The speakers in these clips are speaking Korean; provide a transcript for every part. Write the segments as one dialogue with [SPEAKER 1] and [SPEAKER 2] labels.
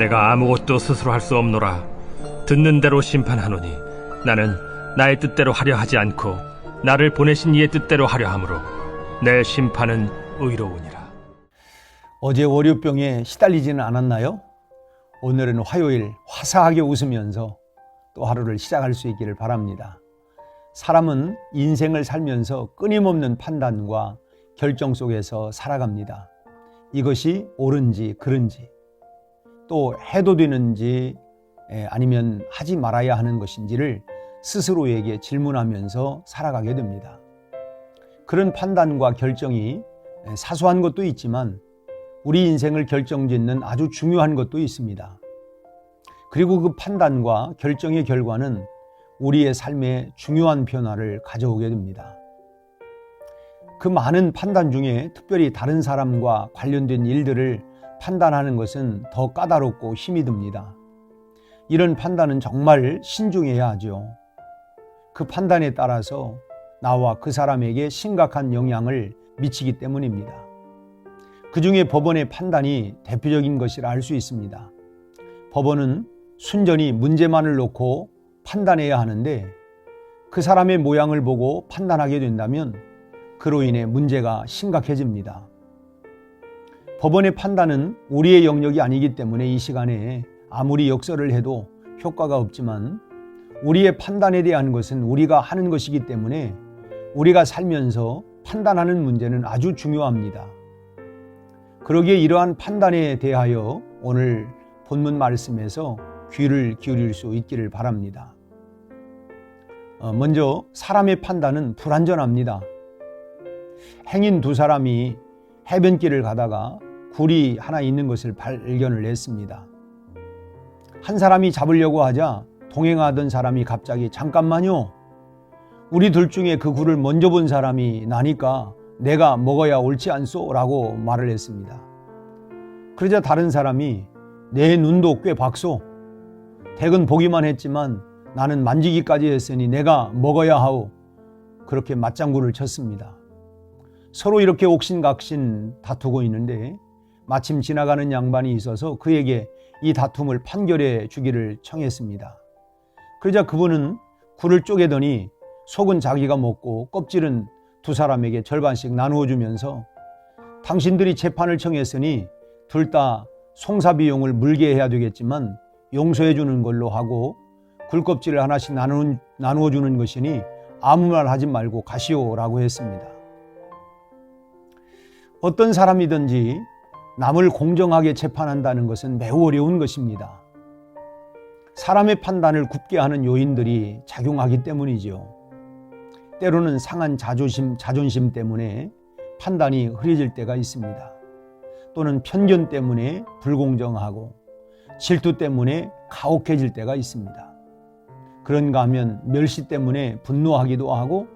[SPEAKER 1] 내가 아무것도 스스로 할 수 없노라. 듣는 대로 심판하노니 나는 나의 뜻대로 하려 하지 않고 나를 보내신 이의 뜻대로 하려 함으로 내 심판은 의로우니라.
[SPEAKER 2] 어제 월요병에 시달리지는 않았나요? 오늘은 화요일 화사하게 웃으면서 또 하루를 시작할 수 있기를 바랍니다. 사람은 인생을 살면서 끊임없는 판단과 결정 속에서 살아갑니다. 이것이 옳은지 그른지, 또 해도 되는지 아니면 하지 말아야 하는 것인지를 스스로에게 질문하면서 살아가게 됩니다. 그런 판단과 결정이 사소한 것도 있지만 우리 인생을 결정짓는 아주 중요한 것도 있습니다. 그리고 그 판단과 결정의 결과는 우리의 삶에 중요한 변화를 가져오게 됩니다. 그 많은 판단 중에 특별히 다른 사람과 관련된 일들을 판단하는 것은 더 까다롭고 힘이 듭니다. 이런 판단은 정말 신중해야 하죠. 그 판단에 따라서 나와 그 사람에게 심각한 영향을 미치기 때문입니다. 그 중에 법원의 판단이 대표적인 것이라 할 수 있습니다. 법원은 순전히 문제만을 놓고 판단해야 하는데 그 사람의 모양을 보고 판단하게 된다면 그로 인해 문제가 심각해집니다. 법원의 판단은 우리의 영역이 아니기 때문에 이 시간에 아무리 역설을 해도 효과가 없지만 우리의 판단에 대한 것은 우리가 하는 것이기 때문에 우리가 살면서 판단하는 문제는 아주 중요합니다. 그러기에 이러한 판단에 대하여 오늘 본문 말씀에서 귀를 기울일 수 있기를 바랍니다. 먼저 사람의 판단은 불완전합니다. 행인 두 사람이 해변길을 가다가 굴이 하나 있는 것을 발견을 했습니다. 한 사람이 잡으려고 하자 동행하던 사람이 갑자기 잠깐만요. 우리 둘 중에 그 굴을 먼저 본 사람이 나니까 내가 먹어야 옳지 않소? 라고 말을 했습니다. 그러자 다른 사람이 내 눈도 꽤 박소. 댁은 보기만 했지만 나는 만지기까지 했으니 내가 먹어야 하오. 그렇게 맞장구를 쳤습니다. 서로 이렇게 옥신각신 다투고 있는데 마침 지나가는 양반이 있어서 그에게 이 다툼을 판결해 주기를 청했습니다. 그러자 그분은 굴을 쪼개더니 속은 자기가 먹고 껍질은 두 사람에게 절반씩 나누어 주면서 당신들이 재판을 청했으니 둘 다 송사 비용을 물게 해야 되겠지만 용서해 주는 걸로 하고 굴껍질을 하나씩 나누어 주는 것이니 아무 말 하지 말고 가시오라고 했습니다. 어떤 사람이든지 남을 공정하게 재판한다는 것은 매우 어려운 것입니다. 사람의 판단을 굽게 하는 요인들이 작용하기 때문이죠. 때로는 상한 자존심 때문에 판단이 흐려질 때가 있습니다. 또는 편견 때문에 불공정하고 질투 때문에 가혹해질 때가 있습니다. 그런가 하면 멸시 때문에 분노하기도 하고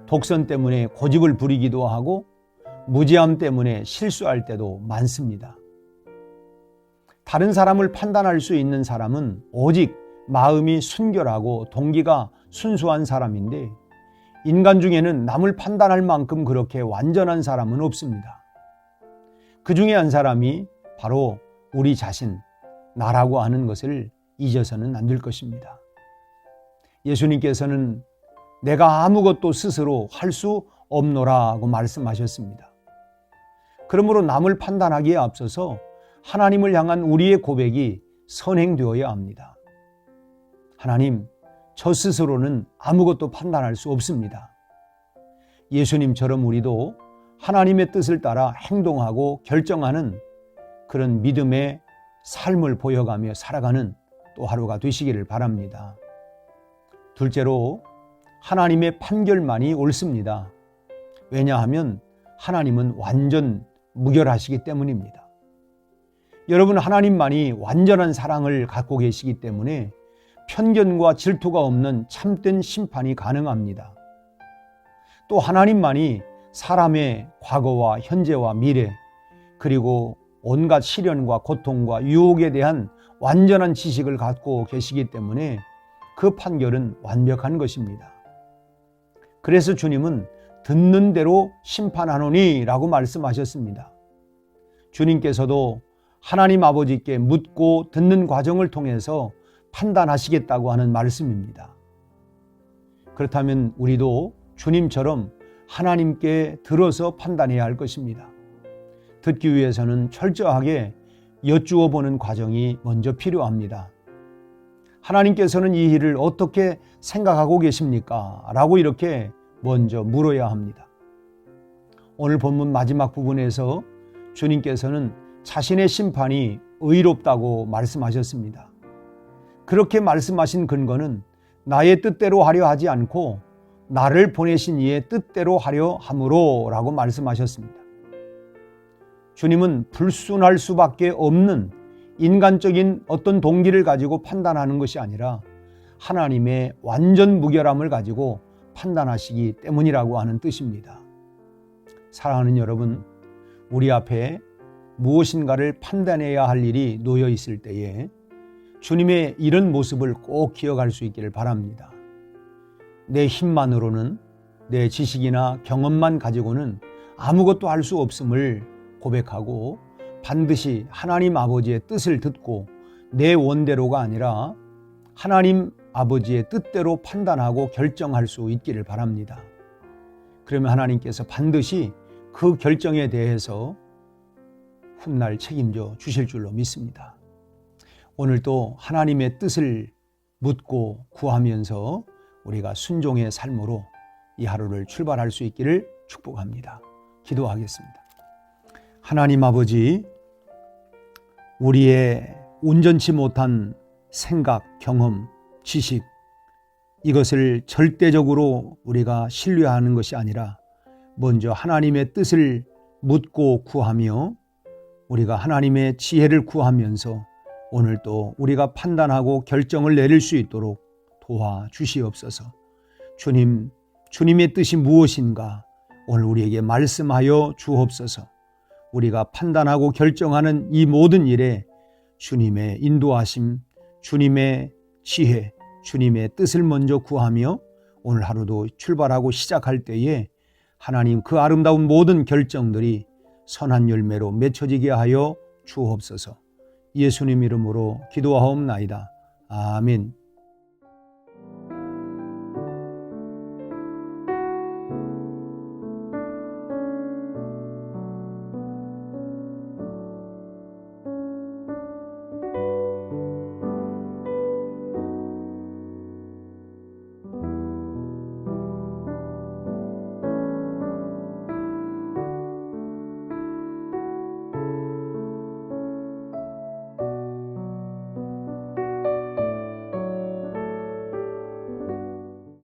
[SPEAKER 2] 독선 때문에 고집을 부리기도 하고 무지함 때문에 실수할 때도 많습니다. 다른 사람을 판단할 수 있는 사람은 오직 마음이 순결하고 동기가 순수한 사람인데 인간 중에는 남을 판단할 만큼 그렇게 완전한 사람은 없습니다. 그 중에 한 사람이 바로 우리 자신, 나라고 하는 것을 잊어서는 안 될 것입니다. 예수님께서는 내가 아무것도 스스로 할 수 없노라고 말씀하셨습니다. 그러므로 남을 판단하기에 앞서서 하나님을 향한 우리의 고백이 선행되어야 합니다. 하나님, 저 스스로는 아무것도 판단할 수 없습니다. 예수님처럼 우리도 하나님의 뜻을 따라 행동하고 결정하는 그런 믿음의 삶을 보여가며 살아가는 또 하루가 되시기를 바랍니다. 둘째로 하나님의 판결만이 옳습니다. 왜냐하면 하나님은 완전 무결하시기 때문입니다. 여러분, 하나님만이 완전한 사랑을 갖고 계시기 때문에 편견과 질투가 없는 참된 심판이 가능합니다. 또 하나님만이 사람의 과거와 현재와 미래 그리고 온갖 시련과 고통과 유혹에 대한 완전한 지식을 갖고 계시기 때문에 그 판결은 완벽한 것입니다. 그래서 주님은 듣는 대로 심판하노니 라고 말씀하셨습니다. 주님께서도 하나님 아버지께 묻고 듣는 과정을 통해서 판단하시겠다고 하는 말씀입니다. 그렇다면 우리도 주님처럼 하나님께 들어서 판단해야 할 것입니다. 듣기 위해서는 철저하게 여쭈어 보는 과정이 먼저 필요합니다. 하나님께서는 이 일을 어떻게 생각하고 계십니까? 라고 이렇게 먼저 물어야 합니다. 오늘 본문 마지막 부분에서 주님께서는 자신의 심판이 의롭다고 말씀하셨습니다. 그렇게 말씀하신 근거는 나의 뜻대로 하려 하지 않고 나를 보내신 이의 뜻대로 하려 함으로 라고 말씀하셨습니다. 주님은 불순할 수밖에 없는 인간적인 어떤 동기를 가지고 판단하는 것이 아니라 하나님의 완전 무결함을 가지고 판단하시기 때문이라고 하는 뜻입니다. 사랑하는 여러분, 우리 앞에 무엇인가를 판단해야 할 일이 놓여 있을 때에 주님의 이런 모습을 꼭 기억할 수 있기를 바랍니다. 내 힘만으로는, 내 지식이나 경험만 가지고는 아무것도 할 수 없음을 고백하고 반드시 하나님 아버지의 뜻을 듣고 내 원대로가 아니라 하나님 아버지의 뜻대로 판단하고 결정할 수 있기를 바랍니다. 그러면 하나님께서 반드시 그 결정에 대해서 훗날 책임져 주실 줄로 믿습니다. 오늘도 하나님의 뜻을 묻고 구하면서 우리가 순종의 삶으로 이 하루를 출발할 수 있기를 축복합니다. 기도하겠습니다. 하나님 아버지, 우리의 온전치 못한 생각, 경험, 지식, 이것을 절대적으로 우리가 신뢰하는 것이 아니라 먼저 하나님의 뜻을 묻고 구하며 우리가 하나님의 지혜를 구하면서 오늘도 우리가 판단하고 결정을 내릴 수 있도록 도와주시옵소서. 주님, 주님의 뜻이 무엇인가 오늘 우리에게 말씀하여 주옵소서. 우리가 판단하고 결정하는 이 모든 일에 주님의 인도하심, 주님의 지혜, 주님의 뜻을 먼저 구하며 오늘 하루도 출발하고 시작할 때에 하나님 그 아름다운 모든 결정들이 선한 열매로 맺혀지게 하여 주옵소서. 예수님 이름으로 기도하옵나이다. 아멘.